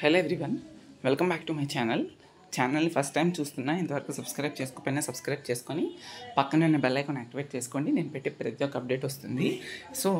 Hello everyone, welcome back to my ఛానల్ని first time చూస్తున్నా. ఇంతవరకు సబ్స్క్రైబ్ చేసుకోకపోయినా సబ్స్క్రైబ్ చేసుకొని పక్కన ఉన్న బెల్ ఐకాన్ యాక్టివేట్ చేసుకోండి. నేను పెట్టే ప్రతి ఒక్క అప్డేట్ వస్తుంది. So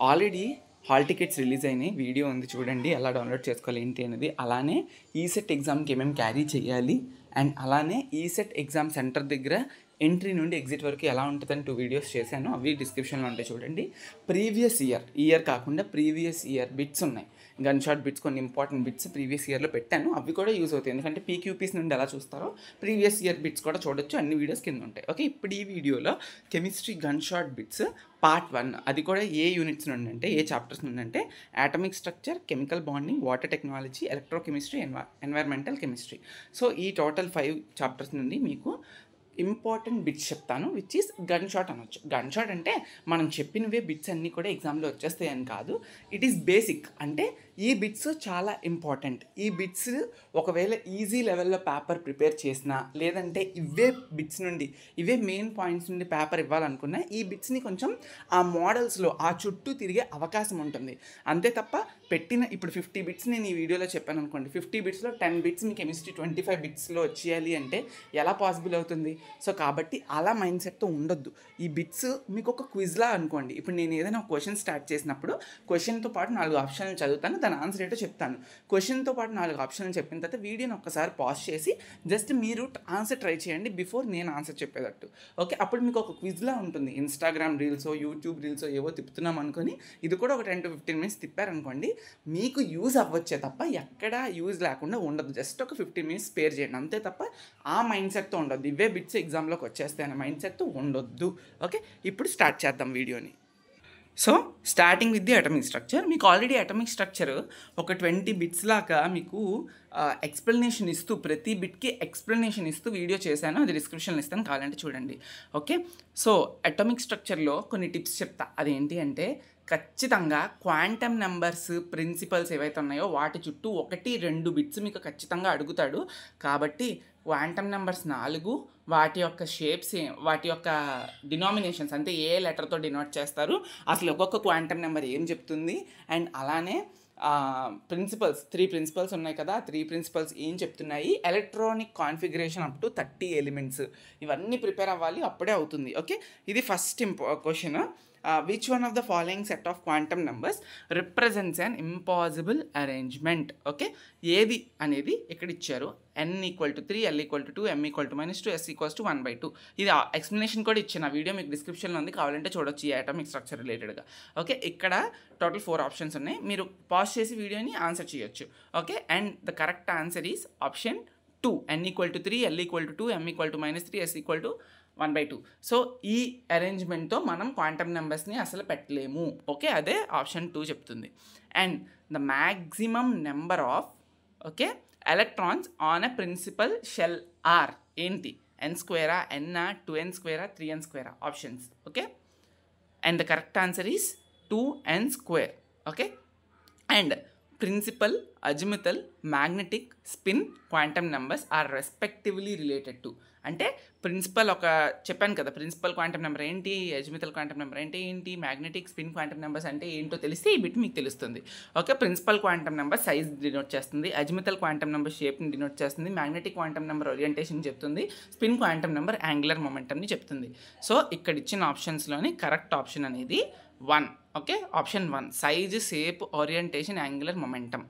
already hall tickets release అయినాయి, వీడియో ఉంది చూడండి, ఎలా డౌన్లోడ్ చేసుకోవాలి ఏంటి అనేది. అలానే ఈసెట్ ఎగ్జామ్కి ఏమేమి క్యారీ చేయాలి అండ్ అలానే ఈసెట్ ఎగ్జామ్ సెంటర్ దగ్గర ఎంట్రీ నుండి ఎగ్జిట్ వరకు ఎలా ఉంటుందని 2 వీడియోస్ చేశాను, అవి డిస్క్రిప్షన్లో ఉంటాయి చూడండి. ప్రీవియస్ ఇయర్ కాకుండా ప్రీవియస్ ఇయర్ బిట్స్ ఉన్నాయి, గన్ షాట్ బిట్స్, కొన్ని ఇంపార్టెంట్ బిట్స్ ప్రీవియస్ ఇయర్లో పెట్టాను, అవి కూడా యూజ్ అవుతాయి. ఎందుకంటే పీక్యూపీస్ నుండి ఎలా చూస్తారో ప్రీవియస్ ఇయర్ బిట్స్ కూడా చూడొచ్చు, అన్ని వీడియోస్ కింద ఉంటాయి. ఓకే, ఇప్పుడు ఈ వీడియోలో chemistry gun shot bits part 1, అది కూడా ఏ యూనిట్స్ నుండి అంటే, ఏ చాప్టర్స్ నుండి అంటే atomic structure, chemical bonding, water technology, electrochemistry, environmental chemistry. So ఈ టోటల్ 5 చాప్టర్స్ నుండి మీకు ఇంపార్టెంట్ బిట్స్ చెప్తాను, విచ్ ఈస్ గన్ షాట్ అనొచ్చు. గన్ షాట్ అంటే మనం చెప్పినవే బిట్స్ అన్నీ కూడా ఎగ్జామ్లో వచ్చేస్తాయి అని కాదు, ఇట్ ఈస్ బేసిక్. అంటే ఈ బిట్స్ చాలా ఇంపార్టెంట్. ఈ బిట్స్ ఒకవేళ ఈజీ లెవెల్లో పేపర్ ప్రిపేర్ చేసినా, లేదంటే ఇవే బిట్స్ నుండి, ఇవే మెయిన్ పాయింట్స్ నుండి పేపర్ ఇవ్వాలనుకున్నా, ఈ బిట్స్ని కొంచెం ఆ మోడల్స్లో ఆ చుట్టూ తిరిగే అవకాశం ఉంటుంది. అంతే తప్ప పెట్టిన ఇప్పుడు 50 బిట్స్ నేను ఈ వీడియోలో చెప్పాను అనుకోండి, 50 బిట్స్లో 10 బిట్స్ మీ కెమిస్ట్రీ 25 బిట్స్లో వచ్చేయాలి అంటే ఎలా పాసిబుల్ అవుతుంది? సో కాబట్టి అలా మైండ్ సెట్తో ఉండొద్దు. ఈ బిట్స్ మీకు ఒక క్విజ్లా అనుకోండి. ఇప్పుడు నేను ఏదైనా ఒక క్వశ్చన్ స్టార్ట్ చేసినప్పుడు క్వశ్చన్తో పాటు 4 ఆప్షన్లు చదువుతాను, దాని ఆన్సర్ ఏంటో చెప్తాను. క్వశ్చన్తో పాటు 4 ఆప్షన్లు చెప్పిన తర్వాత వీడియోని ఒక్కసారి పాజ్ చేసి జస్ట్ మీరు ఆన్సర్ ట్రై చేయండి బిఫోర్ నేను ఆన్సర్ చెప్పేటట్టు. ఓకే, అప్పుడు మీకు ఒక క్విజ్లా ఉంటుంది. ఇన్స్టాగ్రామ్ రీల్సో, యూట్యూబ్ రీల్సో ఏవో తిప్పుతున్నాం అనుకొని ఇది కూడా ఒక 10 to 15 మినిట్స్ తిప్పారనుకోండి, మీకు యూజ్ అవ్వచ్చే తప్ప ఎక్కడా యూజ్ లేకుండా ఉండదు. జస్ట్ ఒక 15 మినిట్స్ స్పేర్ చేయండి అంతే తప్ప ఆ మైండ్ సెట్తో ఉండొద్దు. ఇవే బిట్స్ ఎగ్జామ్లోకి వచ్చేస్తాయి అనే మైండ్ సెట్తో ఉండొద్దు. ఓకే, ఇప్పుడు స్టార్ట్ చేద్దాం వీడియోని. So starting with the atomic structure. మీకు ఆల్రెడీ అటామిక్ స్ట్రక్చర్ ఒక 20 బిట్స్ లాగా మీకు ఎక్స్ప్లెనేషన్ ఇస్తూ, ప్రతి బిట్కి ఎక్స్ప్లెనేషన్ ఇస్తూ వీడియో చేశాను, అది డిస్క్రిప్షన్లో ఇస్తాను, కావాలంటే చూడండి. ఓకే, సో అటామిక్ స్ట్రక్చర్లో కొన్ని టిప్స్ చెప్తా. అదేంటి అంటే, ఖచ్చితంగా క్వాంటమ్ నెంబర్స్ ప్రిన్సిపల్స్ ఏవైతే ఉన్నాయో వాటి చుట్టూ 1-2 బిట్స్ మీకు ఖచ్చితంగా అడుగుతాడు. కాబట్టి క్వాంటమ్ నెంబర్స్ 4, వాటి యొక్క షేప్స్, వాటి యొక్క డినామినేషన్స్, అంటే ఏ లెటర్తో డినోట్ చేస్తారు, అసలు ఒక్కొక్క క్వాంటమ్ నెంబర్ ఏం చెప్తుంది, అండ్ అలానే ప్రిన్సిపల్స్ 3 ప్రిన్సిపల్స్ ఉన్నాయి కదా, 3 ప్రిన్సిపల్స్ ఏం చెప్తున్నాయి, electronic configuration up to 30 elements, ఇవన్నీ ప్రిపేర్ అవ్వాలి, అప్పుడే అవుతుంది. ఓకే, ఇది first question. Which one of the following set of quantum numbers represents an impossible arrangement? Okay, ఏది అనేది ఇక్కడ ఇచ్చారు. n=3, l=2, m=-2, s=1/2. ఇది ఎక్స్ప్లెనేషన్ కూడా ఇచ్చిన వీడియో మీకు డిస్క్రిప్షన్లో ఉంది, కావాలంటే చూడొచ్చు ఈ అటామిక్ స్ట్రక్చర్ రిలేటెడ్గా. ఓకే, ఇక్కడ టోటల్ 4 ఆప్షన్స్ ఉన్నాయి, మీరు పాజ్ చేసి వీడియోని ఆన్సర్ చేయొచ్చు. Okay, and the correct answer is option 2, n=3, l=2, m=-3, s=1/2. So ఈ అరేంజ్మెంట్తో మనం క్వాంటమ్ నెంబర్స్ని అసలు పెట్టలేము. ఓకే, అదే ఆప్షన్ 2 చెప్తుంది. And the maximum number of electrons on a principal shell are ఏంటి? n², n, 2n², 3n², options. Okay, and the correct answer is 2n². Okay, and principal, azimuthal, magnetic, spin quantum numbers are respectively related to. అంటే principal ఒక చెప్పాను కదా, principal quantum number ఏంటి, azimuthal quantum number అంటే ఏంటి, magnetic, spin quantum numbers అంటే ఏంటో తెలిస్తే ఈ బిట్ మీకు తెలుస్తుంది. Okay, principal quantum number size denote చేస్తుంది, అజిముతల్ క్వాంటమ్ నెంబర్ షేప్ని డినోట్ చేస్తుంది, మ్యాగ్నెటిక్ క్వాంటమ్ నెంబర్ ఓరియంటేషన్ చెప్తుంది, స్పిన్ క్వాంటమ్ నెంబర్ యాంగులర్ మొమెంటమ్ని చెప్తుంది. సో ఇక్కడ ఇచ్చిన ఆప్షన్స్లోని కరెక్ట్ ఆప్షన్ అనేది 1. Okay, option 1, size, shape, orientation, angular momentum.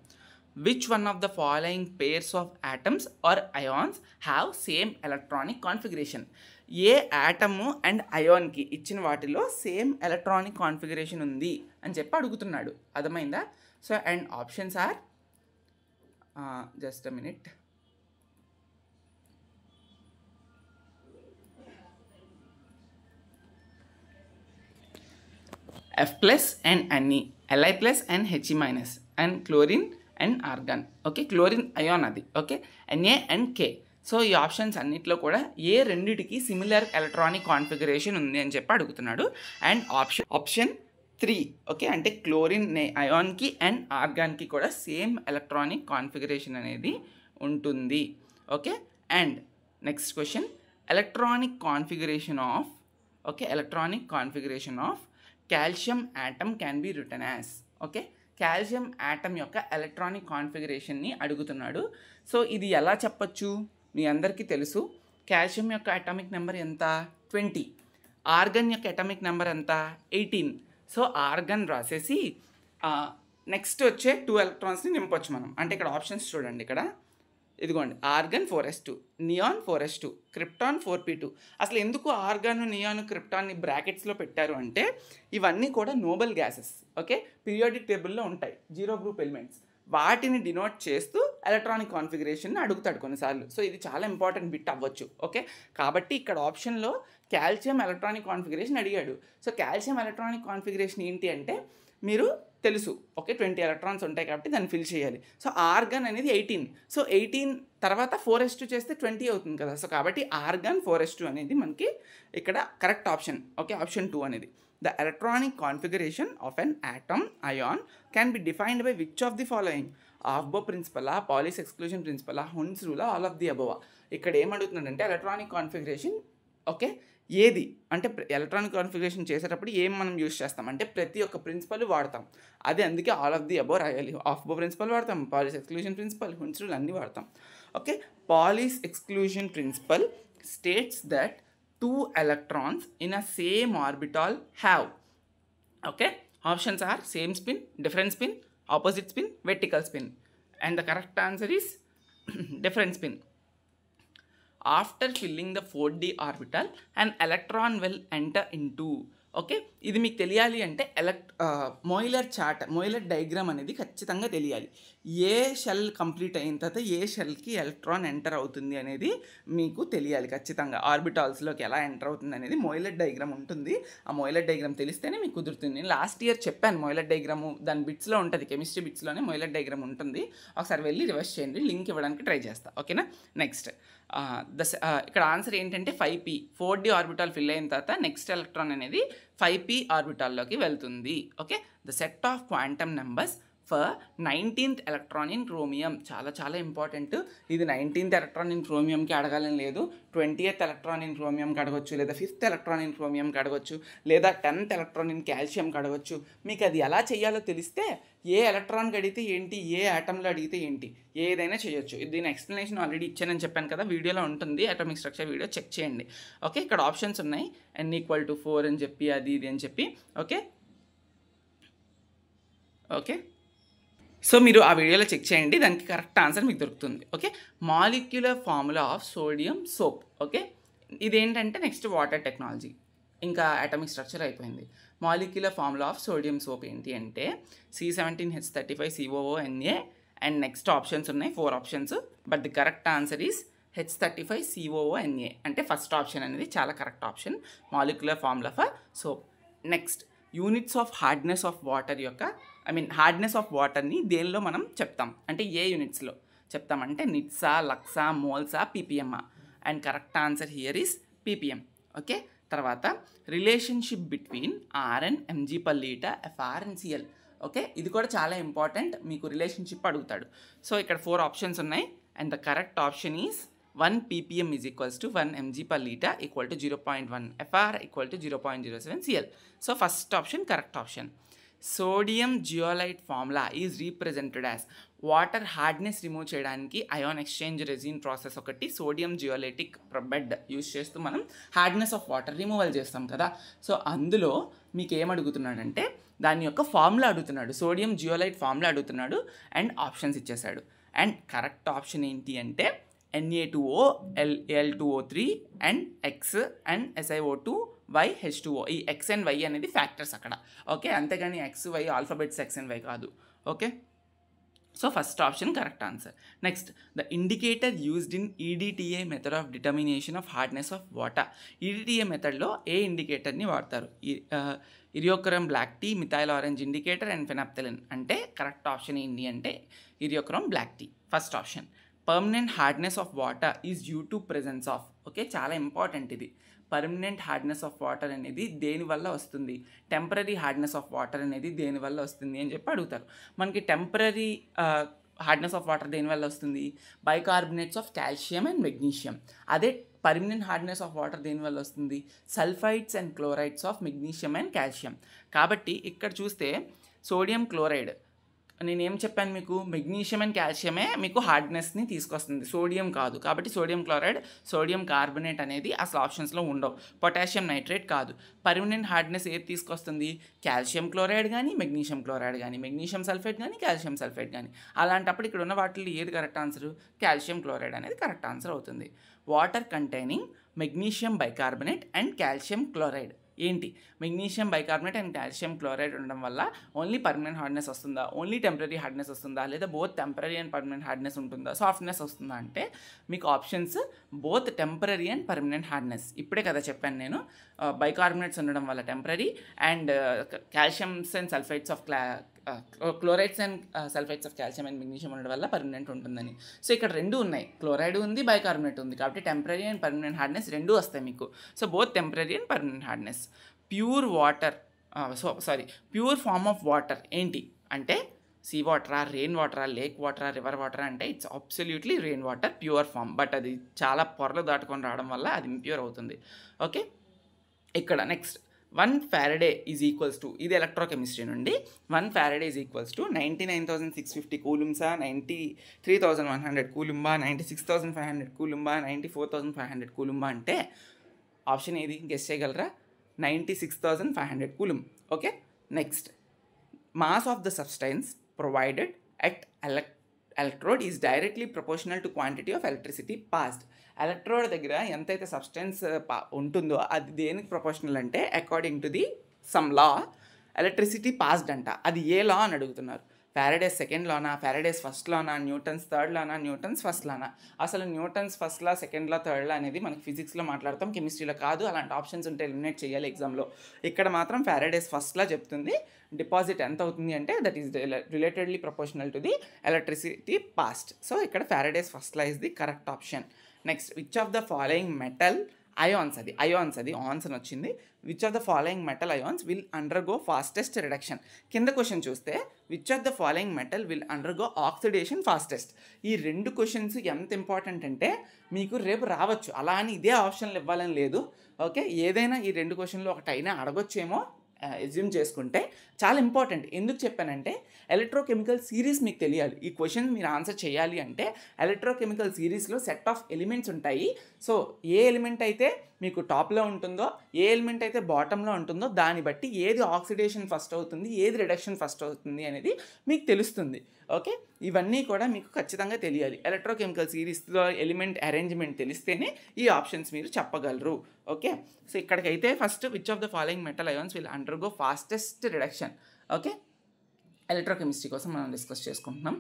Which one of the following pairs of atoms or ions have same electronic configuration? ఏ atom and అయాన్కి ఇచ్చిన వాటిలో సేమ్ ఎలక్ట్రానిక్ కాన్ఫిగరేషన్ ఉంది అని చెప్పి అడుగుతున్నాడు, అర్థమైందా? So and options are, just a minute, F+ and Ne, Li+ and He-, and chlorine and argon. Okay, chlorine ion అది. Okay, Na and K. So ఈ ఆప్షన్స్ అన్నిట్లో కూడా ఏ రెండిటికి సిమిలర్ ఎలక్ట్రానిక్ కాన్ఫిగరేషన్ ఉంది అని చెప్పి అడుగుతున్నాడు. అండ్ ఆప్షన్ 3, ఓకే, అంటే క్లోరిన్ అయాన్కి అండ్ ఆర్గాన్కి కూడా సేమ్ ఎలక్ట్రానిక్ కాన్ఫిగరేషన్ అనేది ఉంటుంది. Okay, and next question, electronic configuration of calcium atom can be written as. Okay, calcium atom యొక్క ఎలక్ట్రానిక్ కాన్ఫిగరేషన్ని అడుగుతున్నాడు. సో ఇది ఎలా చెప్పచ్చు, మీ అందరికీ తెలుసు. కాల్షియం యొక్క అటామిక్ నెంబర్ ఎంత? 20. ఆర్గన్ యొక్క అటామిక్ నెంబర్ ఎంత? 18. సో ఆర్గన్ రాసేసి నెక్స్ట్ వచ్చే 2 ఎలక్ట్రాన్స్ని నింపొచ్చు మనం. అంటే ఇక్కడ ఆప్షన్స్ చూడండి, ఇక్కడ ఇదిగోండి, organ 4s2, neon 4s2, krypton 4p2. అసలు ఎందుకు ఆర్గాన్, నియాన్, క్రిప్టాన్ని బ్రాకెట్స్లో పెట్టారు అంటే ఇవన్నీ కూడా నోబెల్ గ్యాసెస్. ఓకే, పీరియాడిక్ టేబుల్లో ఉంటాయి 0 గ్రూప్ ఎలిమెంట్స్. వాటిని డినోట్ చేస్తూ ఎలక్ట్రానిక్ కాన్ఫిగరేషన్ని అడుగుతాడు కొన్నిసార్లు. సో ఇది చాలా ఇంపార్టెంట్ బిట్ అవ్వచ్చు. ఓకే, కాబట్టి ఇక్కడ ఆప్షన్లో కాల్షియం ఎలక్ట్రానిక్ కాన్ఫిగరేషన్ అడిగాడు. సో కాల్షియం ఎలక్ట్రానిక్ కాన్ఫిగరేషన్ ఏంటి అంటే మీరు తెలుసు. ఓకే, 20 ఎలక్ట్రాన్స్ ఉంటాయి కాబట్టి దాన్ని ఫిల్ చేయాలి. సో ఆర్గన్ అనేది 18. సో 18 తర్వాత 4s2 చేస్తే 20 అవుతుంది కదా. సో కాబట్టి ఆర్గన్ 4s2 అనేది మనకి ఇక్కడ కరెక్ట్ ఆప్షన్. ఓకే, ఆప్షన్ 2 అనేది. The electronic configuration of an atom ion can be defined by which of the following? Aufbau principle, Pauli's exclusion principle, Hund's rule, all of the above. ఇక్కడ ఏమడుగుతున్నాడంటే electronic configuration okay ఏది అంటే electronic configuration చేసేటప్పుడు ఏం మనం use చేస్తాం అంటే ప్రతి ఒక్క ప్రిన్సిపల్ వాడతాం. అది అందుకే ఆల్ ఆఫ్ ది అబోవ్ రాయాలి. ఆఫ్బో ప్రిన్సిపల్ వాడతాం, Pauli's exclusion principle, Hund's rule అన్నీ వాడతాం. Okay, Pauli's exclusion principle states that 2 electrons in a same orbital have. Okay, options are same spin, different spin, opposite spin, vertical spin, and the correct answer is different spin. After filling the 4d orbital, an electron will enter into. Okay, ఇది మీకు తెలియాలి అంటే మోయిలర్ chart, మోయిలర్ diagram అనేది ఖచ్చితంగా తెలియాలి. ఏ shell complete అయిన తర్వాత ఏ షెల్కి electron enter అవుతుంది అనేది మీకు తెలియాలి ఖచ్చితంగా. ఆర్బిటాల్స్లోకి ఎలా ఎంటర్ అవుతుంది అనేది మోయిలర్ డయాగ్రామ్ ఉంటుంది. ఆ మోయిలర్ డయాగ్రామ్ తెలిస్తేనే మీకు కుదురుతుంది. నేను లాస్ట్ ఇయర్ చెప్పాను మోయిలర్ డయాగ్రాము, దాని బిట్స్లో ఉంటుంది, కెమిస్ట్రీ బిట్స్లోనే మోయిలర్ డయాగ్రామ్ ఉంటుంది. ఒకసారి వెళ్ళి రివర్స్ చేయండి, లింక్ ఇవ్వడానికి ట్రై చేస్తా. ఓకేనా, నెక్స్ట్ ఇక్కడ ఆన్సర్ ఏంటంటే 5p. 4d ఆర్బిటాల్ ఫిల్ అయిన తర్వాత నెక్స్ట్ ఎలక్ట్రాన్ అనేది 5p ఆర్బిటాల్లోకి వెళ్తుంది. Okay, the set of quantum numbers for 19th electron in chromium. చాలా చాలా ఇంపార్టెంట్. ఇది 19th ఎలక్ట్రాన్ ఇన్ క్రోమియంకి అడగాలని లేదు, 20th ఎలక్ట్రాన్ ఇన్ క్రోమియంకి అడగొచ్చు, లేదా 5th ఎలక్ట్రాన్ ఇన్ క్రోమియంకి అడగొచ్చు, లేదా 10th ఎలక్ట్రాన్ ఇన్ కాల్షియంకి అడగొచ్చు. మీకు అది ఎలా చేయాలో తెలిస్తే ఏ ఎలక్ట్రాన్కి అడిగితే ఏంటి, ఏ ఆటంలో అడిగితే ఏంటి, ఏదైనా చేయొచ్చు. దీని ఎక్స్ప్లెనేషన్ ఆల్రెడీ ఇచ్చానని చెప్పాను కదా, వీడియోలో ఉంటుంది, అటామిక్ స్ట్రక్చర్ వీడియో చెక్ చేయండి. ఓకే, ఇక్కడ ఆప్షన్స్ ఉన్నాయి, n=4 అని చెప్పి, అది ఇది అని చెప్పి. ఓకే ఓకే సో మీరు ఆ వీడియోలో చెక్ చేయండి, దానికి కరెక్ట్ ఆన్సర్ మీకు దొరుకుతుంది. Okay, molecular formula of sodium soap. Okay, ఇదేంటంటే నెక్స్ట్ వాటర్ టెక్నాలజీ, ఇంకా అటామిక్ స్ట్రక్చర్ అయిపోయింది. Molecular formula of sodium soap ఏంటి అంటే C17H35COONA. అండ్ నెక్స్ట్ ఆప్షన్స్ ఉన్నాయి, 4 options. But the correct answer is H35COONA. అంటే ఫస్ట్ ఆప్షన్ అనేది చాలా correct option, molecular formula for soap. Next units of hardness of water యొక్క hardness of వాటర్ని దేనిలో మనం చెప్తాం అంటే ఏ యూనిట్స్లో చెప్తామంటే నిట్సా, Luxa, మోల్సా, పీపీఎంఆ. And correct answer here is ppm. Okay, తర్వాత relationship between RN mg/L, FrNCl. Okay, ఇది కూడా చాలా ఇంపార్టెంట్, మీకు రిలేషన్షిప్ అడుగుతాడు. సో ఇక్కడ 4 ఆప్షన్స్ ఉన్నాయి, and the correct option is 1 ppm is equals to 1 mg/L equal to 0.1, Fr equal to 0.07 Cl. So first option correct option. Sodium zeolite formula is represented as water hardness remove చేయడానికి ion exchange resin process ఒకటి, sodium జియోలైటిక్ bed use చేస్తూ మనం hardness of water removal చేస్తాం కదా. So అందులో మీకు ఏమడుగుతున్నాడంటే దాని యొక్క ఫార్ములా అడుగుతున్నాడు, సోడియం జియోలైట్ ఫార్ములా అడుగుతున్నాడు, అండ్ ఆప్షన్స్ ఇచ్చేసాడు. అండ్ కరెక్ట్ ఆప్షన్ ఏంటి అంటే Na2O, Al2O3 and X and SiO2 Y H2O. ఈ X అండ్ Y అనేది ఫ్యాక్టర్స్ అక్కడ. ఓకే, అంతేగాని XY alphabets X and Y కాదు. Okay, so first option correct answer. Next, the indicator used in EDTA method of determination of hardness of water. EDTA మెథడ్లో ఏ ఇండికేటర్ని వాడతారు? Eriochrome black T, methyl orange indicator and phenolphthalein. అంటే correct option ఏంటి అంటే eriochrome black T, first option. Permanent hardness of water is due to presence of. Okay, చాలా important ఇది. Permanent hardness of water అనేది దేనివల్ల వస్తుంది, టెంపరీ హార్డ్నెస్ ఆఫ్ వాటర్ అనేది దేనివల్ల వస్తుంది అని చెప్పి అడుగుతారు. మనకి టెంపరీ హార్డ్నెస్ ఆఫ్ వాటర్ దేనివల్ల వస్తుంది, bicarbonates of calcium and magnesium. అదే పర్మనెంట్ హార్డ్నెస్ ఆఫ్ వాటర్ దేనివల్ల వస్తుంది, sulphides and chlorides of magnesium and calcium. కాబట్టి ఇక్కడ చూస్తే సోడియం క్లోరైడ్ నేనేం చెప్పాను మీకు, మెగ్నీషియం అండ్ కాల్షియమే మీకు హార్డ్నెస్ని తీసుకొస్తుంది, సోడియం కాదు. కాబట్టి సోడియం క్లోరైడ్, సోడియం కార్బోనేట్ అనేది అసలు ఆప్షన్స్లో ఉండవు. పొటాషియం నైట్రేట్ కాదు. పర్మనెంట్ హార్డ్నెస్ ఏది తీసుకొస్తుంది? కాల్షియం క్లోరైడ్ కానీ, మెగ్నీషియం క్లోరైడ్ కానీ, మెగ్నీషియం సల్ఫేట్ కానీ, కాల్షియం సల్ఫేట్ కానీ. అలాంటప్పుడు ఇక్కడ ఉన్న వాటిల్లో ఏది కరెక్ట్ ఆన్సర్? కాల్షియం క్లోరైడ్ అనేది కరెక్ట్ ఆన్సర్ అవుతుంది. Water containing magnesium bicarbonate and calcium chloride ఏంటి? Magnesium bicarbonate and calcium chloride ఉండడం వల్ల ఓన్లీ పర్మనెంట్ హార్డ్నెస్ వస్తుందా, ఓన్లీ టెంపరీ హార్డ్నెస్ వస్తుందా, లేదా both temporary and permanent hardness ఉంటుందా, సాఫ్ట్నెస్ వస్తుందా అంటే మీకు options both temporary and permanent hardness. ఇప్పుడే కదా చెప్పాను నేను, బైకార్బోనేట్స్ ఉండడం వల్ల temporary and calciums and sulphides of chlorides and sulphides of calcium and magnesium ఉండడం వల్ల పర్మనెంట్ ఉంటుందని. సో ఇక్కడ రెండు ఉన్నాయి, క్లోరైడ్ ఉంది, బైకార్బోనేట్ ఉంది. కాబట్టి టెంపరీ అండ్ పర్మనెంట్ హార్డ్నెస్ రెండు వస్తాయి మీకు. So both temporary and permanent hardness. Pure water, pure form of water ఏంటి అంటే సీ వాటరా, రెయిన్ వాటరా, లేక్ వాటరా, రివర్ వాటరా అంటే it's absolutely rain water pure form. But అది చాలా పొరలు దాటుకొని రావడం వల్ల అది ఇంప్యూర్ అవుతుంది. ఓకే, ఇక్కడ next 1 Faraday is equals to, ఇది ఎలక్ట్రోకెమిస్ట్రీ నుండి, 1 Faraday ఈజ్ ఈక్వల్స్ టు 99,650 కూలుంసా, 93,100 కూలుంబా, 96,500 కూలుంబా, 94,500 కూలుంబా అంటే ఆప్షన్ ఏది గెస్ చేయగలరా? 96,500 కూలుం. Okay, next mass of the substance provided at electrode is directly proportional to quantity of electricity passed. Electrode దగ్గర ఎంతైతే substance ఉంటుందో అది దేనికి ప్రపోర్షనల్ అంటే according to the some law electricity passed అంట. అది ఏ లా అని అడుగుతున్నారు. ఫారడేస్ సెకండ్ లానా, ఫారడేస్ ఫస్ట్ లానా, న్యూటన్స్ థర్డ్ లానా, న్యూటన్స్ ఫస్ట్ లానా? అసలు Newton's first law, second law, third law అనేది మనకి ఫిజిక్స్లో మాట్లాడతాం, కెమిస్ట్రీలో కాదు. అలాంటి ఆప్షన్స్ ఉంటే ఎలిమినేట్ చేయాలి ఎగ్జామ్లో. ఇక్కడ మాత్రం ఫారడేస్ ఫస్ట్ లా చెప్తుంది. డిపాజిట్ ఎంత అవుతుంది అంటే that is relatedly proportional to the electricity passed. So ఇక్కడ Faraday's first law is the correct option. Next which of the following metal ions, అది ఆన్స్ అని వచ్చింది. Which of the following metal ions will undergo fastest reduction. కింద question చూస్తే which of the following metal will undergo oxidation fastest. ఈ రెండు questions ఎంత important అంటే మీకు రేపు రావచ్చు, అలా అని ఇదే ఆప్షన్లు ఇవ్వాలని లేదు. ఓకే, ఏదైనా ఈ రెండు క్వశ్చన్లు ఒకటైనా అడగొచ్చేమో ఎజ్యూమ్ చేసుకుంటే చాలా ఇంపార్టెంట్. ఎందుకు చెప్పానంటే ఎలక్ట్రోకెమికల్ సిరీస్ మీకు తెలియాలి. ఈ క్వశ్చన్ మీరు ఆన్సర్ చేయాలి అంటే ఎలక్ట్రోకెమికల్ సిరీస్లో సెట్ ఆఫ్ ఎలిమెంట్స్ ఉంటాయి. సో ఏ ఎలిమెంట్ అయితే మీకు టాప్లో ఉంటుందో, ఏ ఎలిమెంట్ అయితే బాటంలో ఉంటుందో దాన్ని బట్టి ఏది ఆక్సిడేషన్ ఫస్ట్ అవుతుంది, ఏది రిడక్షన్ ఫస్ట్ అవుతుంది అనేది మీకు తెలుస్తుంది. ఓకే, ఇవన్నీ కూడా మీకు ఖచ్చితంగా తెలియాలి. ఎలక్ట్రోకెమికల్ సిరీస్లో ఎలిమెంట్ అరేంజ్మెంట్ తెలిస్తేనే ఈ ఆప్షన్స్ మీరు చెప్పగలరు. ఓకే, సో ఇక్కడికైతే first which of the following metal ions will undergo fastest reduction. Okay, electrochemistry కోసం మనం డిస్కస్ చేసుకుంటున్నాం.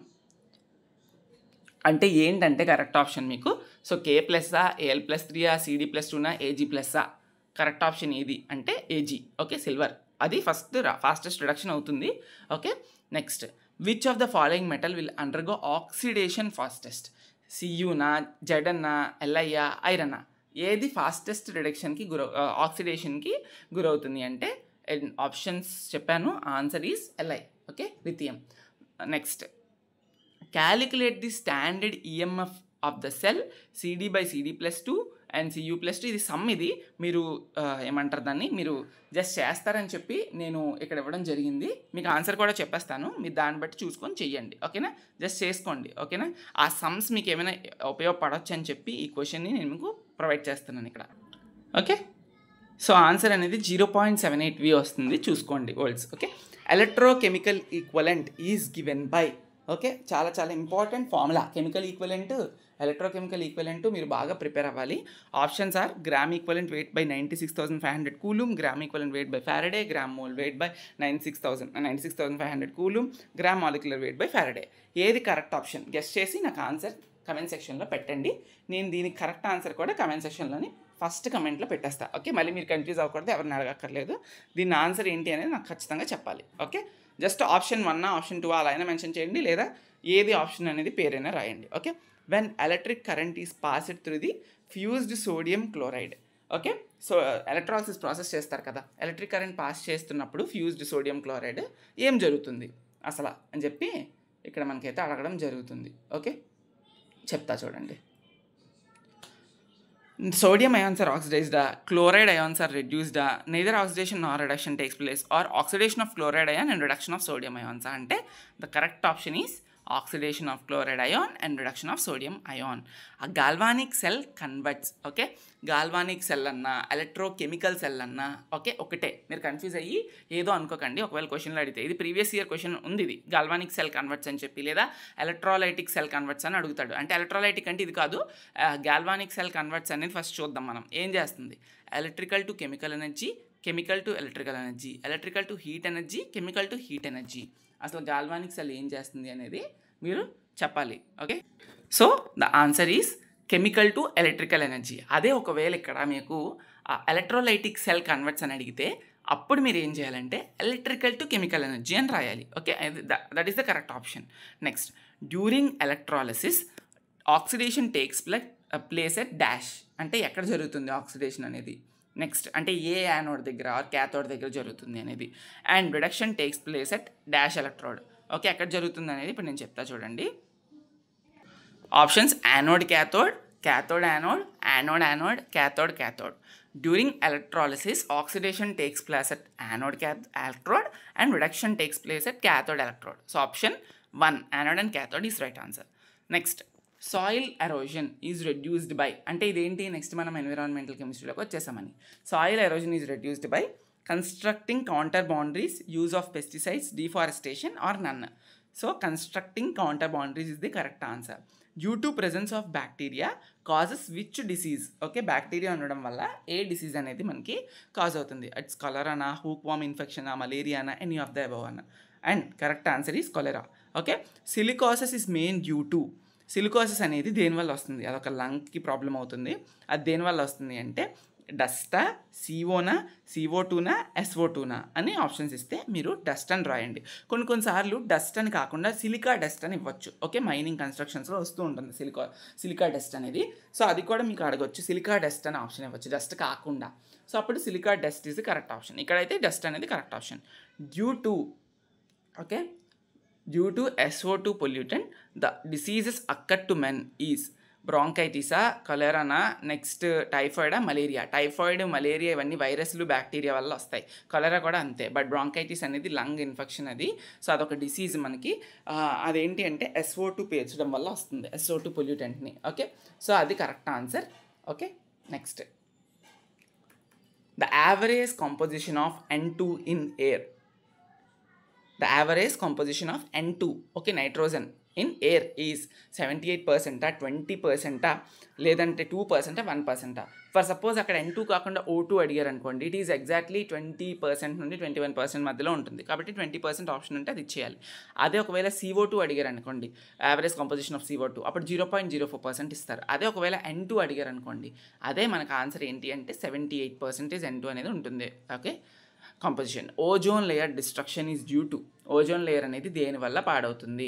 అంటే ఏంటంటే కరెక్ట్ ఆప్షన్ మీకు, సో K+ఆ, Al+3ఆ, CD+2నా, Ag+ఆ? కరెక్ట్ ఆప్షన్ ఏది అంటే Ag. ఓకే, సిల్వర్ అది ఫాస్టెస్ట్ రిడక్షన్ అవుతుంది. Okay, next which of the following metal will undergo oxidation fastest? Cuనా, Zna, Liఆ, ఐరనా? ఏది ఫాస్టెస్ట్ రిడక్షన్కి ఆక్సిడేషన్కి గురవుతుంది అంటే ఆప్షన్స్ చెప్పాను, answer is Li. Okay, lithium. Next calculate the standard EMF of the cell CD/CD+2 and Cu+2. ఇది సమ్, ఇది మీరు ఏమంటారు దాన్ని, మీరు జస్ట్ చేస్తారని చెప్పి నేను ఇక్కడ ఇవ్వడం జరిగింది. మీకు ఆన్సర్ కూడా చెప్పేస్తాను, మీరు దాన్ని బట్టి చూసుకొని చెయ్యండి. ఓకేనా, జస్ట్ చేసుకోండి. ఓకేనా, ఆ సమ్స్ మీకు ఏమైనా ఉపయోగపడవచ్చు అని చెప్పి ఈ క్వశ్చన్ని నేను మీకు ప్రొవైడ్ చేస్తున్నాను ఇక్కడ. ఓకే, సో ఆన్సర్ అనేది 0.78V వస్తుంది, చూసుకోండి words. Okay, electrochemical equivalent is given by. Okay, చాలా చాలా important formula chemical equivalent, electrochemical equivalent. మీరు బాగా ప్రిపేర్ అవ్వాలి. Options are gram equivalent weight by 96,500 coulomb, gram equivalent weight by Faraday, gram mole weight by 96,500 coulomb, gram molecular weight by Faraday. ఏది correct option guess చేసి నాకు answer comment సెక్షన్లో పెట్టండి. నేను దీనికి కరెక్ట్ ఆన్సర్ కూడా కమెంట్ సెక్షన్లోని ఫస్ట్ కమెంట్లో పెట్టేస్తా. ఓకే, మళ్ళీ మీరు కన్ఫ్యూజ్ అవ్వకూడదు, ఎవరిని అడగక్కర్లేదు. దీని ఆన్సర్ ఏంటి అనేది నాకు ఖచ్చితంగా చెప్పాలి. ఓకే, జస్ట్ ఆప్షన్ 1 ఆప్షన్ 2 అలా అయినా మెన్షన్ చేయండి, లేదా ఏది ఆప్షన్ అనేది పేరైనా రాయండి. Okay, when electric current is passed through the fused sodium chloride. Okay, so electrolysis process చేస్తారు కదా, ఎలక్ట్రిక్ కరెంట్ పాస్ చేస్తున్నప్పుడు ఫ్యూజ్డ్ సోడియం క్లోరైడ్ ఏం జరుగుతుంది అసలు అని చెప్పి ఇక్కడ మనకైతే అడగడం జరుగుతుంది. ఓకే, చెప్తా చూడండి. Sodium ions are oxidized, chloride ions are reduced, neither oxidation nor reduction takes place, or oxidation of chloride ion and reduction of sodium ions. Ante the correct option is oxidation of chloride ion and reduction of sodium ion. A galvanic cell converts, okay, galvanic cell అన్నా electrochemical cell అన్నా okay ఒకటే. మీరు confuse అయ్యి ఏదో అనుకోకండి. ఒకవేళ క్వశ్చన్లో అడిగితే ఇది ప్రీవియస్ ఇయర్ క్వశ్చన్ ఉంది, ఇది గాల్వానిక్ సెల్ కన్వర్ట్స్ అని చెప్పి, లేదా ఎలక్ట్రోలైటిక్ సెల్ కన్వర్ట్స్ అని అడుగుతాడు. అంటే ఎలక్ట్రోలైటిక్ అంటే ఇది కాదు, గాల్వానిక్ సెల్ కన్వర్ట్స్ అనేది ఫస్ట్ చూద్దాం మనం. ఏం చేస్తుంది? Electrical to chemical energy, chemical to electrical energy, electrical to heat energy, chemical to heat energy. అసలు గాల్వానిక్ సెల్ ఏం చేస్తుంది అనేది మీరు చెప్పాలి. Okay, so the answer is chemical to electrical energy. అదే ఒకవేళ ఇక్కడ మీకు ఎలక్ట్రోలైటిక్ సెల్ కన్వర్ట్స్ అని అడిగితే అప్పుడు మీరు ఏం చేయాలంటే ఎలక్ట్రికల్ టు కెమికల్ ఎనర్జీ అని రాయాలి. Okay, that is the correct option. Next, during electrolysis oxidation takes place at dash. అంటే ఎక్కడ జరుగుతుంది ఆక్సిడేషన్ అనేది? నెక్స్ట్ అంటే ఏ యానోడ్ దగ్గర ఆర్ క్యాథోడ్ దగ్గర జరుగుతుంది అనేది. And reduction takes place at dash electrode. Okay, ఎక్కడ జరుగుతుంది అనేది ఇప్పుడు నేను చెప్తా చూడండి. Options: anode cathode, cathode anode, anode anode, cathode cathode. During electrolysis, oxidation takes place at anode electrode and reduction takes place at cathode electrode. So option 1, anode and cathode is right answer. Next, soil erosion is reduced by, అంటే ఇదేంటి? Next మనం environmental కెమిస్ట్రీలోకి వచ్చేసామని. Soil erosion is reduced by constructing counter boundaries, use of pesticides, deforestation or none. So constructing counter boundaries is the correct answer. Due to presence of bacteria causes which disease. Okay, bacteria ఉండడం వల్ల ఏ disease అనేది మనకి cause అవుతుంది? It's కలరానా, hookworm ఇన్ఫెక్షనా, మలేరియానా, any of the above అన్న. And correct answer is cholera. Okay, silicosis is main due to. సిలికాసిస్ అనేది దేనివల్ల వస్తుంది? అదొక లంగ్కి ప్రాబ్లం అవుతుంది. అది దేనివల్ల వస్తుంది అంటే డస్టా, సిఓనా, CO2నా, SO2నా అని ఆప్షన్స్ ఇస్తే మీరు డస్ట్ అని రాయండి. కొన్నిసార్లు డస్ట్ అని కాకుండా సిలికా డస్ట్ అని ఇవ్వచ్చు. ఓకే, మైనింగ్ కన్స్ట్రక్షన్స్లో వస్తూ ఉంటుంది సిలికా డస్ట్ అనేది. సో అది కూడా మీకు అడగవచ్చు, సిలికా డస్ట్ అని ఆప్షన్ ఇవ్వచ్చు డస్ట్ కాకుండా. సో అప్పుడు silica dust is correct option. ఇక్కడైతే డస్ట్ అనేది correct option. Due to, okay, due to SO2 pollutant the diseases occur to men is బ్రాంకైటిసా, కలెరానా, నెక్స్ట్ టైఫాయిడా, మలేరియా. టైఫాయిడ్, మలేరియా ఇవన్నీ వైరస్లు, బ్యాక్టీరియా వల్ల వస్తాయి. కలెరా కూడా అంతే. బట్ బ్రాంకైటిస్ అనేది లంగ్ ఇన్ఫెక్షన్ అది. సో అదొక డిసీజ్ మనకి. అదేంటి అంటే SO2 పేర్చడం వల్ల వస్తుంది, SO2 పొల్యూటెంట్ని. ఓకే, సో అది correct answer. Okay, next, the average composition of N2 in air. The average composition of N2, okay, nitrogen in air is 78%, 20%, లేదంటే 2%, 1%. ఫర్ సపోజ్ అక్కడ N2 కాకుండా O2 అడిగారు అనుకోండి, ఇట్ ఈజ్ ఎగ్జాక్ట్లీ 20% నుండి 21% మధ్యలో ఉంటుంది. కాబట్టి 20% ఆప్షన్ ఉంటే అది ఇచ్చేయాలి. అదే ఒకవేళ CO2 అడిగారు అనుకోండి, యావరేజ్ కాంపోజిషన్ ఆఫ్ CO2, అప్పుడు 0.04% ఇస్తారు. అదే ఒకవేళ N2 అడిగారు అనుకోండి, అదే మనకు ఆన్సర్ ఏంటి అంటే 78% N2 అనేది ఉంటుంది. Okay, composition. Ozone layer destruction is due to. Ozone layer అనేది దేనివల్ల పాడవుతుంది?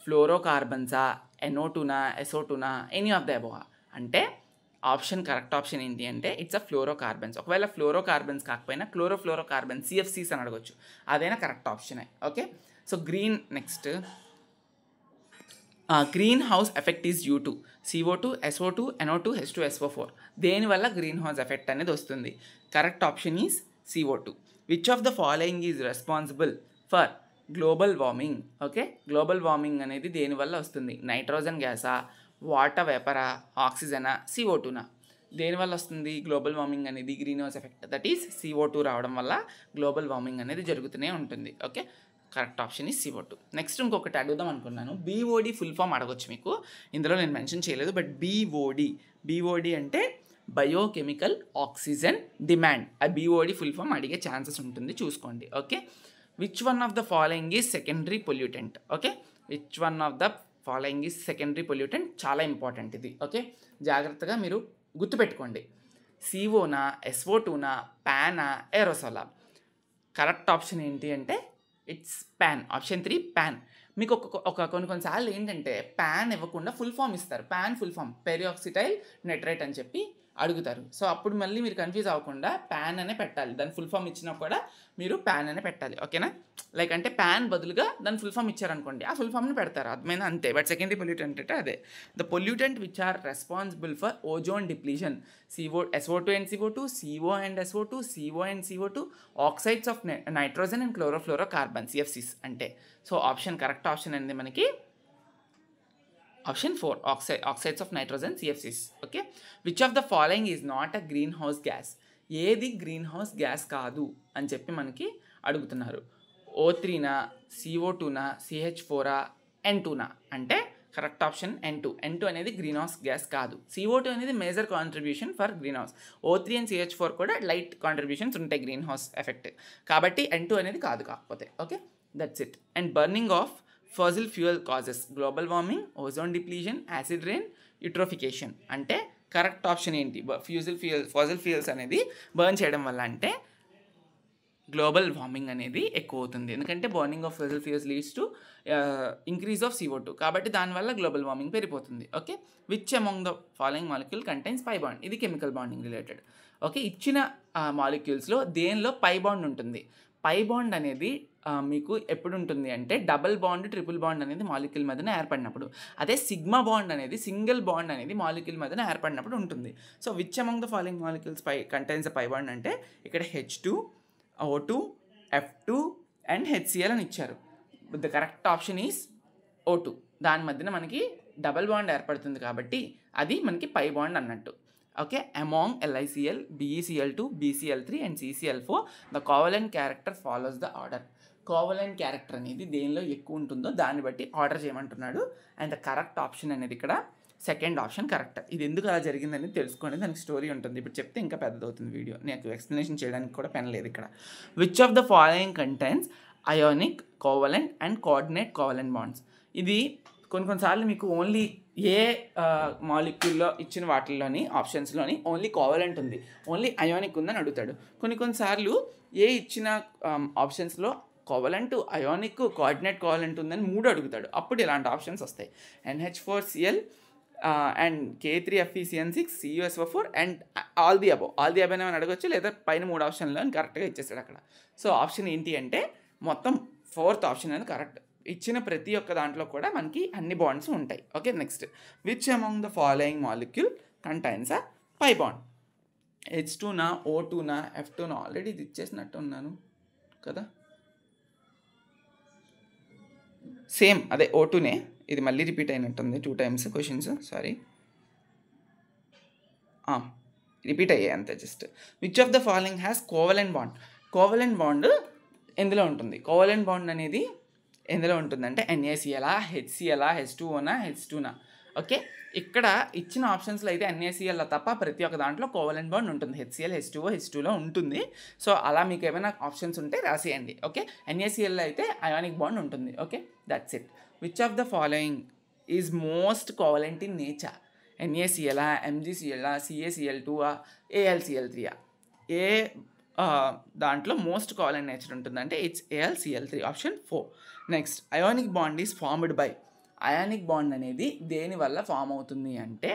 ఫ్లోరోకార్బన్సా, NO2నా, SO2నా, ఎనీ ఆఫ్ ద అబోవ్. అంటే ఆప్షన్ కరెక్ట్ ఆప్షన్ ఏంటి అంటే ఇట్స్ అ ఫ్లోరోకార్బన్స్. ఒకవేళ ఫ్లోరోకార్బన్స్ కాకపోయినా క్లోరోఫ్లోరోకార్బన్స్, CFCs అని అడగచ్చు. అదైనా కరెక్ట్ ఆప్షనే. Okay, so green. Next, greenhouse effect is due to CO2, SO2, NO2, H2SO4. దేనివల్ల గ్రీన్ హౌస్ ఎఫెక్ట్ అనేది వస్తుంది? Correct option is CO2. Which of the following is responsible for global warming? Okay, global warming అనేది దేనివల్ల వస్తుంది? Nitrogen గ్యాసా, water వేపరా, ఆక్సిజనా, CO2నా? దేనివల్ల వస్తుంది గ్లోబల్ వార్మింగ్ అనేది? Greenhouse effect, that is CO2 రావడం వల్ల గ్లోబల్ వార్మింగ్ అనేది జరుగుతూనే ఉంటుంది. Okay, correct option is CO2. Next ఇంకొకటి అడుగుదాం అనుకున్నాను. BOD ఫుల్ ఫామ్ అడగొచ్చు మీకు. ఇందులో నేను మెన్షన్ చేయలేదు, బట్ BOD అంటే బయోకెమికల్ ఆక్సిజన్ డిమాండ్. ఆ BOD ఫుల్ ఫామ్ అడిగే ఛాన్సెస్ ఉంటుంది, చూసుకోండి. Okay, which one of the following is secondary pollutant? Okay, which one of the following is secondary pollutant? చాలా ఇంపార్టెంట్ ఇది. ఓకే, జాగ్రత్తగా మీరు గుర్తుపెట్టుకోండి. CO నా, SO2నా, పానా, ఏరోసోలా? కరెక్ట్ ఆప్షన్ ఏంటి అంటే ఇట్స్ పాన్. Option 3 pan. మీకు కొన్నిసార్లు ఏంటంటే పాన్ ఇవ్వకుండా ఫుల్ ఫామ్ ఇస్తారు. పాన్ ఫుల్ ఫామ్ పెరియాక్సిటైల్ నైట్రేట్ అని చెప్పి అడుగుతారు. సో అప్పుడు మళ్ళీ మీరు కన్ఫ్యూజ్ అవ్వకుండా ప్యాన్ అనే పెట్టాలి. దాని ఫుల్ ఫామ్ ఇచ్చినా కూడా మీరు ప్యాన్ అనే పెట్టాలి. ఓకేనా? లైక్ అంటే ప్యాన్ బదులుగా దాని ఫుల్ ఫామ్ ఇచ్చారనుకోండి, ఆ ఫుల్ ఫామ్ని పెడతారు. అర్థమైనా? అంతే. బట్ సెకండరీ పొల్యూటెంట్ అంటే అదే. The pollutant which are responsible for ozone depletion, SO2 and CO2, CO and SO2, CO and CO2, oxides of nitrogen and chlorofluorocarbon, CFCs అంటే. సో ఆప్షన్ కరెక్ట్ ఆప్షన్ అనేది మనకి option 4, oxides of nitrogen, CFCs. Okay. Which of the following is not a greenhouse gas? ఏది greenhouse gas కాదు అని చెప్పి మనకి అడుగుతున్నారు. O3నా, CO2నా, CH4ఆ, N2నా? అంటే కరెక్ట్ ఆప్షన్ N2 అనేది గ్రీన్ హౌస్ గ్యాస్ కాదు. CO2 అనేది major contribution for greenhouse. O3 and CH4 కూడా లైట్ కాంట్రిబ్యూషన్స్ ఉంటాయి గ్రీన్ హౌస్ ఎఫెక్ట్. కాబట్టి N2 అనేది కాదు కాకపోతే. Okay, that's it. And burning of fossil fuel causes global warming, ozone depletion, acid rain, eutrophication. అంటే correct option ఏంటి? Fossil fuels అనేది burn చేయడం వల్ల అంటే గ్లోబల్ వార్మింగ్ అనేది ఎక్కువ అవుతుంది. ఎందుకంటే burning of fossil fuels leads to increase of CO2. కాబట్టి దానివల్ల గ్లోబల్ వార్మింగ్ పెరిగిపోతుంది. Okay. Which among the following molecule contains pi bond? ఇది కెమికల్ బాండింగ్ రిలేటెడ్. ఓకే, ఇచ్చిన మాలిక్యూల్స్లో దేనిలో పై బాండ్ ఉంటుంది? పై బాండ్ అనేది మీకు ఎప్పుడు ఉంటుంది అంటే డబుల్ బాండ్, ట్రిపుల్ బాండ్ అనేది మాలిక్యూల్ మధ్యన ఏర్పడినప్పుడు. అదే సిగ్మా బాండ్ అనేది, సింగిల్ బాండ్ అనేది మాలిక్యూల్ మధ్యన ఏర్పడినప్పుడు ఉంటుంది. So which among the following molecules contains the pi bond అంటే ఇక్కడ H2, O2, F2 and HCl అని ఇచ్చారు. The correct option is O2. దాని మధ్యన మనకి డబల్ బాండ్ ఏర్పడుతుంది కాబట్టి అది మనకి పై బాండ్ అన్నట్టు. Okay, among LiCl, BeCl2, BCl3 and CCl4 the covalent character follows the order. Covalent character అనేది దేనిలో ఎక్కువ ఉంటుందో దాన్ని బట్టి ఆర్డర్ చేయమంటున్నాడు. అండ్ ద కరెక్ట్ ఆప్షన్ అనేది ఇక్కడ సెకండ్ ఆప్షన్ కరెక్ట్. ఇది ఎందుకు అలా జరిగిందని తెలుసుకోండి, దానికి స్టోరీ ఉంటుంది. ఇప్పుడు చెప్తే ఇంకా పెద్దదవుతుంది వీడియో, నాకు ఎక్స్ప్లెనేషన్ చేయడానికి కూడా పెన్ లేదు ఇక్కడ. Which of the following contains ionic, covalent and coordinate covalent bonds? ఇది కొన్నిసార్లు మీకు ఓన్లీ ఏ మాలిక్యూల్లో ఇచ్చిన వాటిల్లోని ఆప్షన్స్లోని ఓన్లీ కోవలెంట్ ఉంది, ఓన్లీ అయోనిక్ ఉందని అడుగుతాడు. కొన్నిసార్లు ఏ ఇచ్చిన ఆప్షన్స్లో కోవలెంట్, అయోనిక్, కోఆర్డినేట్ కోవలెంట్ ఉందని 3 అడుగుతాడు. అప్పుడు ఇలాంటి ఆప్షన్స్ వస్తాయి. NH4Cl and K3FeCN6, CuSO4 and all the above అని అడగచ్చు, లేదా పైన 3 ఆప్షన్లో అని కరెక్ట్గా ఇచ్చేస్తాడు అక్కడ. సో ఆప్షన్ ఏంటి అంటే మొత్తం 4th ఆప్షన్ అనేది కరెక్ట్. ఇచ్చిన ప్రతి ఒక్క దాంట్లో కూడా మనకి అన్ని బాండ్స్ ఉంటాయి. Okay, next. Which among the following molecule contains a pi bond? H2నా, O2నా, F2నా? ఆల్రెడీ ఇది ఇచ్చేసినట్టు ఉన్నాను కదా. సేమ్ అదే O2నే, ఇది మళ్ళీ రిపీట్ అయినట్టుంది 2 times క్వశ్చన్స్, సారీ, రిపీట్ అయ్యాయి అంతే just. Which of the following has covalent bond? Covalent bond ఎందులో ఉంటుంది? కోవలెంట్ బాండ్ అనేది ఎందులో ఉంటుందంటే NaCl, HCl, H2Oనా, H2నా? ఓకే, ఇక్కడ ఇచ్చిన ఆప్షన్స్లో అయితే NaCl తప్ప ప్రతి ఒక్క దాంట్లో కోవలెంట్ బాండ్ ఉంటుంది. HCl, H2O, H2లో ఉంటుంది. సో అలా మీకు ఏమైనా ఆప్షన్స్ ఉంటే రాసేయండి. ఓకే, NaCl అయితే అయానిక్ బాండ్ ఉంటుంది. Okay, that's it. Which of the following is most covalent in nature? NaCl, MgCl, CaCl2, AlCl3? ఏ దాంట్లో మోస్ట్ కోవలెంట్ నేచర్ ఉంటుందంటే it's AlCl3, option 4. Next, ionic bond is formed by? Ionic bond అనేది దేని వల్ల form అవుతుంది అంటే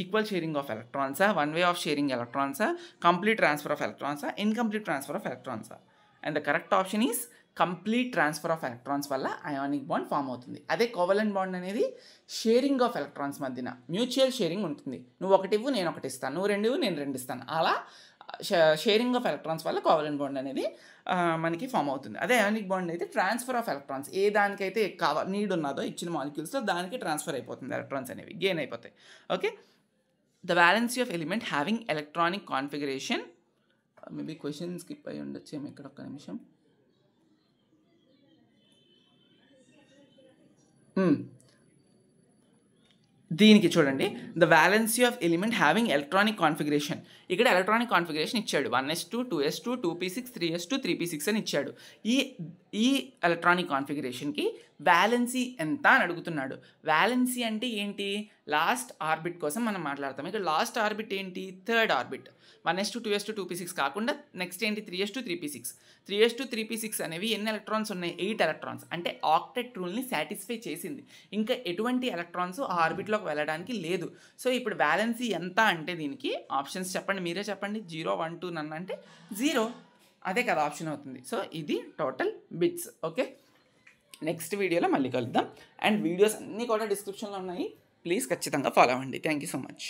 equal sharing of ఎలక్ట్రాన్సా, one way of sharing ఎలక్ట్రాన్సా, కంప్లీట్ ట్రాన్స్ఫర్ ఆఫ్ ఎలక్ట్రాన్సా, ఇన్కంప్లీట్ ట్రాన్స్ఫర్ ఆఫ్ ఎలక్ట్రాన్సా? And the correct option is complete transfer of electrons వల్ల అయానిక్ బాండ్ ఫామ్ అవుతుంది. అదే కోవలెంట్ బాండ్ అనేది షేరింగ్ ఆఫ్ ఎలక్ట్రాన్స్ మధ్యన మ్యూచువల్ షేరింగ్ ఉంటుంది. నువ్వు ఒకటి ఇవ్వు, నేను ఒకటి ఇస్తాను, నువ్వు 2 ఇవ్వు, నేను 2 ఇస్తాను. అలా షేరింగ్ ఆఫ్ ఎలక్ట్రాన్స్ వల్ల కోవలెంట్ బాండ్ అనేది మనకి ఫామ్ అవుతుంది. అదే అయానిక్ బాండ్ అయితే ట్రాన్స్ఫర్ ఆఫ్ ఎలక్ట్రాన్స్, ఏ దానికైతే నీడ్ ఉన్నదో ఇచ్చిన మాలిక్యూల్స్లో దానికి ట్రాన్స్ఫర్ అయిపోతుంది, ఎలక్ట్రాన్స్ అనేవి గెయిన్ అయిపోతాయి. Okay, the valency of element having electronic configuration, maybe question skip అయ్యి ఉండొచ్చు ఏమో ఇక్కడ, ఒక్క నిమిషం. దీనికి చూడండి, the valency of element having electronic configuration. ఇక్కడ ఎలక్ట్రానిక్ కాన్ఫిగరేషన్ ఇచ్చాడు 1s2, 2s2, 2p6, 3s2, 3p6 అని ఇచ్చాడు. ఈ ఈ ఎలక్ట్రానిక్ కాన్ఫిగరేషన్కి వ్యాలెన్సీ ఎంత అని అడుగుతున్నాడు. వ్యాలెన్సీ అంటే ఏంటి? లాస్ట్ ఆర్బిట్ కోసం మనం మాట్లాడతాం. ఇక్కడ లాస్ట్ ఆర్బిట్ ఏంటి? Third orbit. 1s2 2s2 2p6 కాకుండా నెక్స్ట్ ఏంటి? 3s2 3p6. 3s2 3p6 అనేవి ఎన్ని ఎలక్ట్రాన్స్ ఉన్నాయి? 8 ఎలక్ట్రాన్స్. అంటే ఆక్టెట్ రూల్ని సాటిస్ఫై చేసింది. ఇంకా ఎటువంటి ఎలక్ట్రాన్స్ ఆ ఆర్బిట్లోకి వెళ్ళడానికి లేదు. సో ఇప్పుడు వ్యాలెన్సీ ఎంత అంటే దీనికి ఆప్షన్స్ చెప్పండి, మీరే చెప్పండి. 0 1 2 నన్ను అంటే 0, అదే కదా ఆప్షన్ అవుతుంది. సో ఇది టోటల్ బిట్స్. ఓకే, నెక్స్ట్ వీడియోలో మళ్ళీ కలుద్దాం. అండ్ వీడియోస్ అన్నీ కూడా డిస్క్రిప్షన్లో ఉన్నాయి, ప్లీజ్ ఖచ్చితంగా ఫాలో అవ్వండి. Thank you so much.